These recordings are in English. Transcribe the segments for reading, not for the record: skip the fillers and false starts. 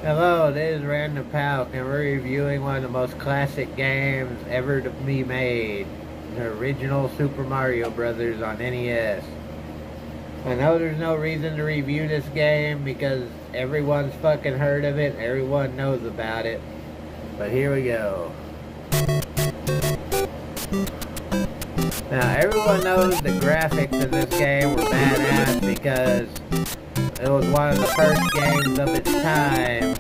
Hello, this is Random Palk, and we're reviewing one of the most classic games ever to be made. The original Super Mario Brothers on NES. I know there's no reason to review this game because everyone's fucking heard of it, everyone knows about it. But here we go. Now, everyone knows the graphics in this game were badass because it was one of the first games of its time.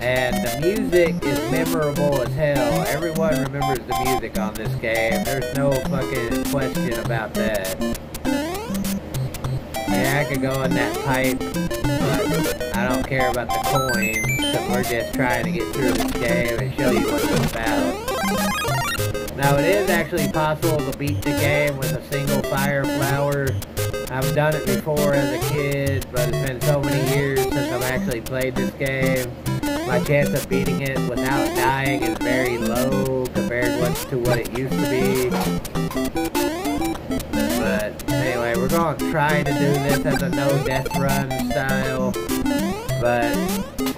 And the music is memorable as hell. Everyone remembers the music on this game. There's no fucking question about that. Yeah, I could go in that pipe, but I don't care about the coins, because we're just trying to get through this game and show you what it's about. Now, it is actually possible to beat the game with a single fire flower. I've done it before as a kid, but it's been so many years since I've actually played this game. My chance of beating it without dying is very low compared to what it used to be. But anyway, we're going to try to do this as a no-death run style. But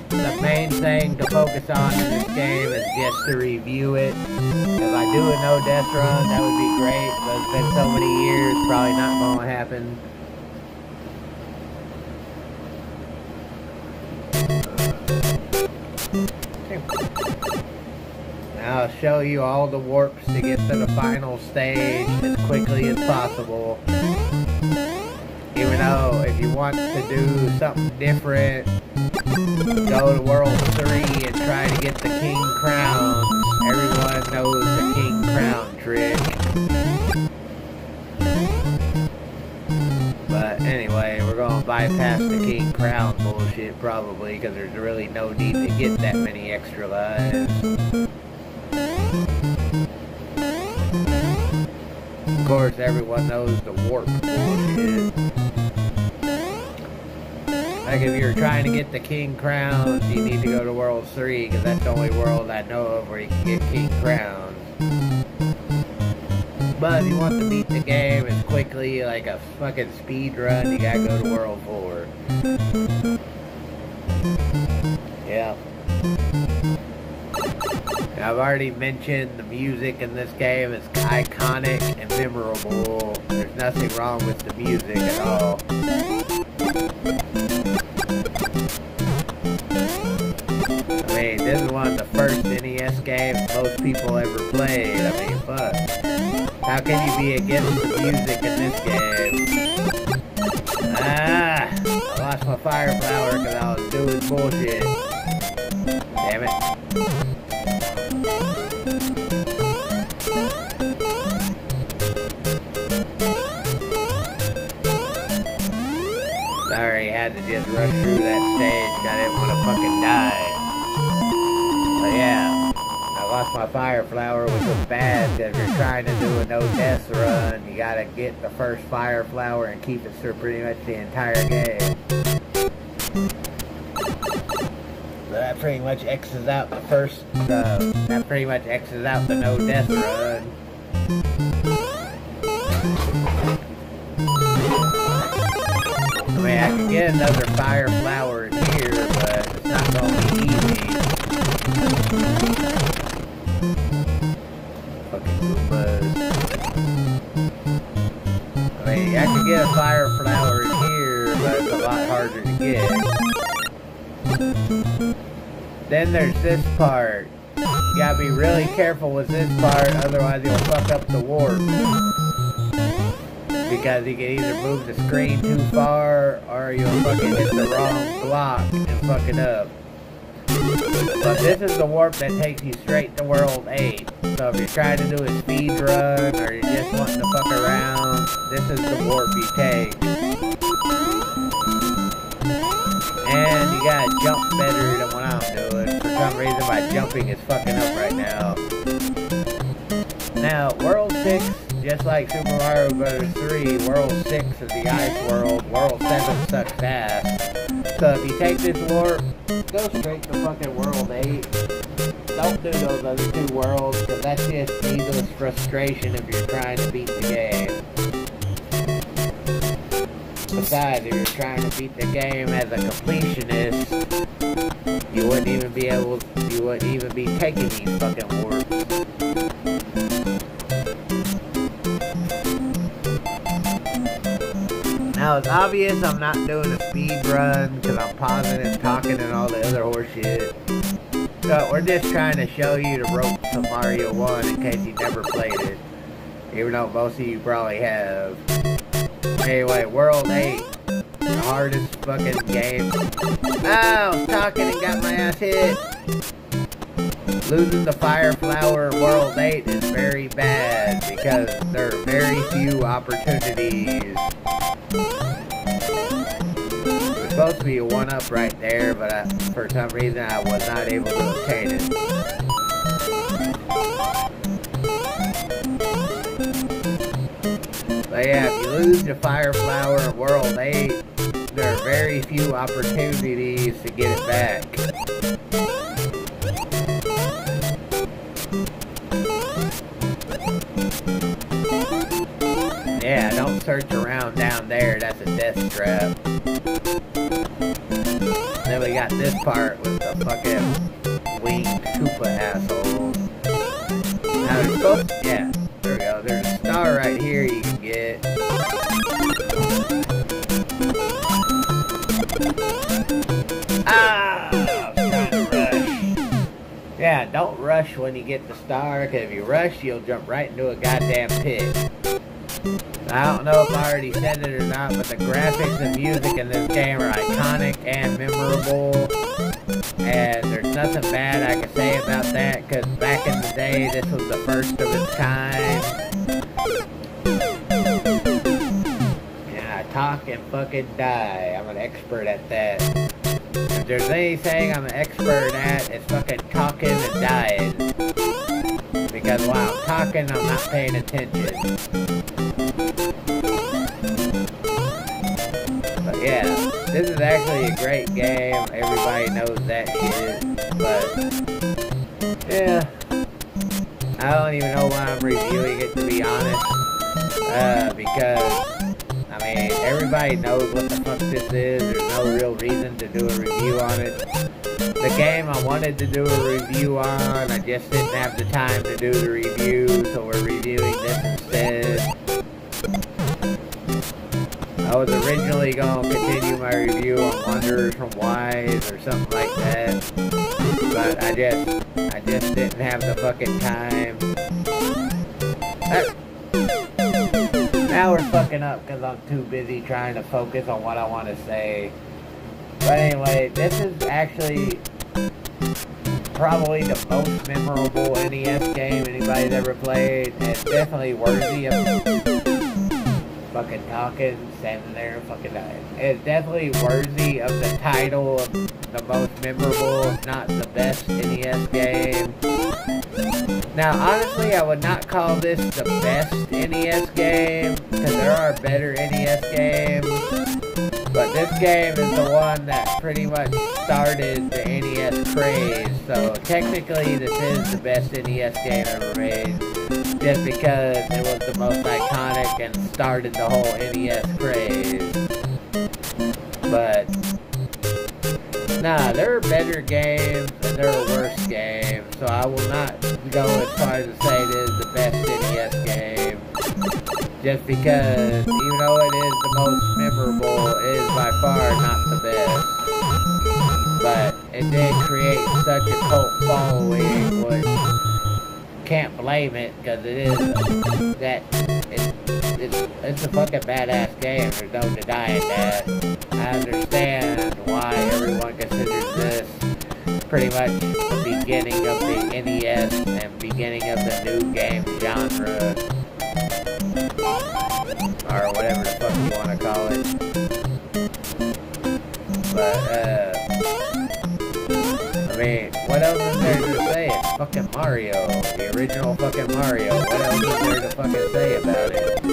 the main thing to focus on in this game is just to review it. If I do a no-death run, that would be great, but it's been so many years, probably not going to happen. Now I'll show you all the warps to get to the final stage as quickly as possible. Even though if you want to do something different, go to World 3 and try to get the King Crown. Everyone knows the King Crown trick. But anyway, we're going to bypass the King Crown bullshit probably, because there's really no need to get that many extra lives. Of course, everyone knows the warp bullshit. Like if you're trying to get the King Crowns, you need to go to World 3, because that's the only world I know of where you can get King Crowns. But if you want to beat the game as quickly, like a fucking speed run, you gotta go to World 4. Yeah. I've already mentioned the music in this game is iconic and memorable. There's nothing wrong with the music at all. I mean, this is one of the first NES games most people ever played. I mean, fuck. How can you be against the music in this game? Ah! I lost my fire flower because I was doing bullshit. Damn it. Sorry, I had to just rush through that stage. I didn't want to fucking die. But yeah, I lost my fire flower, which was bad, because if you're trying to do a no-death run, you gotta get the first fire flower and keep it through pretty much the entire game. So that pretty much X's out the first, that pretty much X's out the no-death run. I mean, I could get another fire flower in here, but it's not going to be easy. Fucking Goombas. I mean, I could get a fire flower in here, but it's a lot harder to get. Then there's this part. You gotta be really careful with this part, otherwise you'll fuck up the warp. Because you can either move the screen too far, or you'll fucking hit the wrong block and fuck it up. But this is the warp that takes you straight to World 8. So if you're trying to do a speed run, or you're just wanting to fuck around, this is the warp you take. And you gotta jump better than what I'm doing. For some reason my jumping is fucking up right now. Now, World 6, just like Super Mario Bros. 3, World 6 is the ice world, World 7 sucks ass. So if you take this warp, go straight to fucking World 8. Don't do those other two worlds, because that's just needless frustration if you're trying to beat the game. Besides, if you're trying to beat the game as a completionist, you wouldn't even be taking these fucking warps. Now it's obvious I'm not doing a speed run because I'm pausing and talking and all the other horse shit. So we're just trying to show you the ropes of Mario 1 in case you never played it. Even though most of you probably have. Anyway, World 8. The hardest fucking game. Oh, I was talking and got my ass hit. Losing the Fire Flower World 8 is very bad because there are very few opportunities. There's supposed to be a 1-up right there, but for some reason I was not able to obtain it. But yeah, if you lose the Fire Flower in World 8, there are very few opportunities to get it back. Yeah, don't search around down there, that's a death trap. Then we got this part with the fucking winged Koopa asshole. Now there's supposed to, yeah, there we go, there's a star right here you can get. Ah! I was trying to rush. Yeah, don't rush when you get the star, because if you rush, you'll jump right into a goddamn pit. I don't know if I already said it or not, but the graphics and music in this game are iconic and memorable. And there's nothing bad I can say about that, because back in the day, this was the first of its kind. Yeah, I talk and fucking die. I'm an expert at that. If there's anything I'm an expert at, it's fucking talking and dying. Because while I'm talking, I'm not paying attention. But yeah, this is actually a great game. Everybody knows that shit. But yeah, I don't even know why I'm reviewing it, to be honest. Because I mean, everybody knows what the fuck this is. There's no real reason to do a review on it. The game I wanted to do a review on, I just didn't have the time to do the review, so we're reviewing this instead. I was originally going to continue my review on Wanderers from Wise or something like that, but I just didn't have the fucking time. Now we're fucking up because I'm too busy trying to focus on what I want to say. But anyway, this is actually probably the most memorable NES game anybody's ever played, and it's definitely worthy of fucking talking, standing there, fucking dying. It's definitely worthy of the title of the most memorable, if not the best NES game. Now, honestly, I would not call this the best NES game, because there are better NES games. But this game is the one that pretty much started the NES craze. So technically this is the best NES game ever made. Just because it was the most iconic and started the whole NES craze. But nah, there are better games and there are worse games. So I will not go as far as to say it is the best NES game. Just because, even though it is the most memorable, it is by far not the best. But it did create such a cult following, which can't blame it, because it is that it's a fucking badass game. There's no denying that. I understand why everyone considers this pretty much the beginning of the NES and beginning of the new game genre. Or whatever the fuck you want to call it. But, I mean, what else is there to say? It's fucking Mario. The original fucking Mario. What else is there to fucking say about it?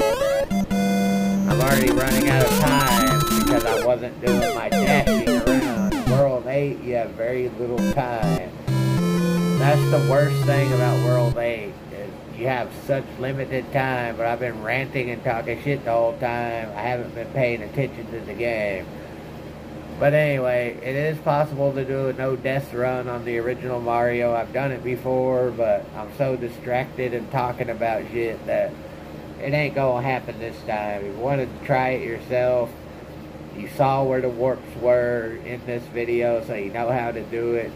I'm already running out of time because I wasn't doing my dashing around. World 8, you have very little time. That's the worst thing about World 8. You have such limited time, but I've been ranting and talking shit the whole time. I haven't been paying attention to the game. But anyway, it is possible to do a no death run on the original Mario. I've done it before, but I'm so distracted and talking about shit that it ain't gonna happen this time. If you wanted to try it yourself, you saw where the warps were in this video, so you know how to do it.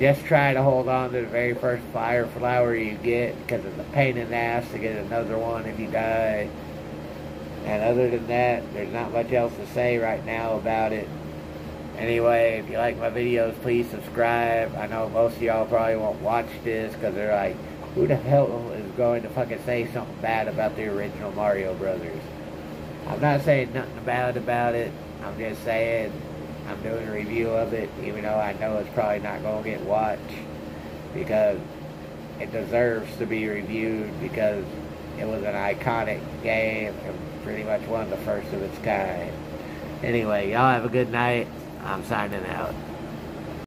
Just try to hold on to the very first fire flower you get, because it's a pain in the ass to get another one if you die. And other than that, there's not much else to say right now about it. Anyway, if you like my videos, please subscribe. I know most of y'all probably won't watch this because they're like, who the hell is going to fucking say something bad about the original Mario Brothers? I'm not saying nothing bad about it. I'm just saying I'm doing a review of it, even though I know it's probably not going to get watched, because it deserves to be reviewed, because it was an iconic game and pretty much one of the first of its kind. Anyway, y'all have a good night. I'm signing out.